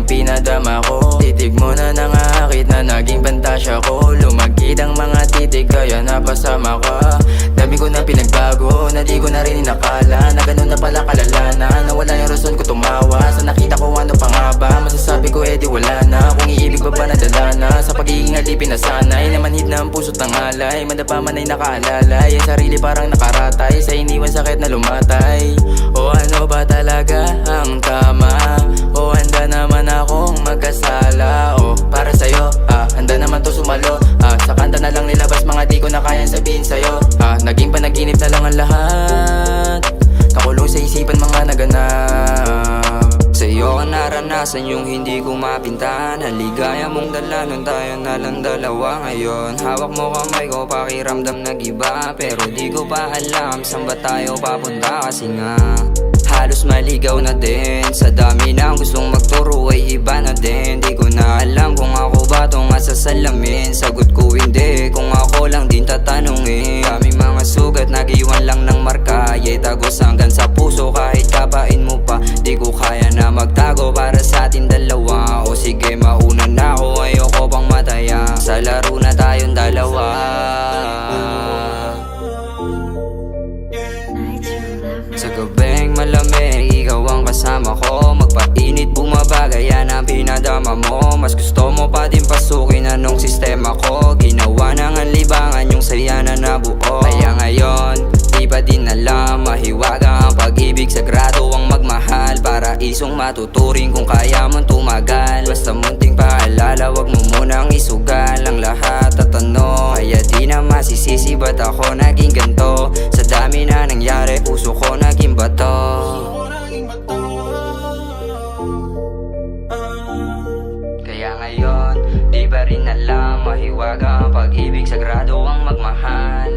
ang pinadama ko. Titig mo na nangahakit na naging pantasya ko. Lumagkit ang mga titig kaya napasama ka. Dami ko na pinagbago na di ko na rin inakala na ganun na pala kalalana, na wala yung rason ko tumawa. Sa nakita ko ano pa nga ba, masasabi ko di wala na. Kung iibig ba ba nadala na, sa pagiging alipin na sanay. Namanhid na ang puso't ng alay, madapa man ay nakaalalay. Ang sarili parang nakaratay sa iniwan sakit na lumatay. O ano ba talaga ang tama? O handa naman akong magkasala? O para sa'yo, handa naman to sumalo. Sa kanta na lang nilabas mga di ko na kayang sabihin sa'yo. Naging panaginip na lang ang lahat, nakulong sa isipan mga naganap. Sa'yo ko naranasan yung hindi ko mapintahan. Ang ligaya mong dala nun tayo na lang dalawa ngayon. Hawak mo kamay ko, pakiramdam nag-iba. Pero di ko pa alam saan ba tayo papunta. Kasi nga halos maligaw na din. Sa dami na gustong magturo ay iba na din. Di ko na alam kung ako ba tong asasalamin. Sagot ko hindi, kung ako lang din tatanungin. Daming mga sugat, nag-iwan lang ng marka. Tagos hanggang sa puso kahit kapain mo pa. Di ko kaya na magtago para sa atin dalawa. O sige mauna na ako, ayoko pang mataya. Sa laro na tayong dalawa. Sa gabing malamig, ikaw ang kasama ko. Magpainit, bumaba, gaya ng pinadama mo. Mas gusto mo pa din pasukin anong sistema ko. Ginawa ng libangan yung saya na nabuo. Kaya ngayon, di pa din alam, mahiwaga ang pag-ibig. Sagrado ang magmahal, para isong matuturing kung kaya mong tumagal. Basta munting paalala, wag mo munang isugal ang lahat at ano. Kaya di na masisisi ba't ako naging ganto. Sa dami na nangyari, puso ko naging bato. Kaya ngayon, di pa rin alam, mahiwaga ang pag-ibig. Sagrado ang magmahal.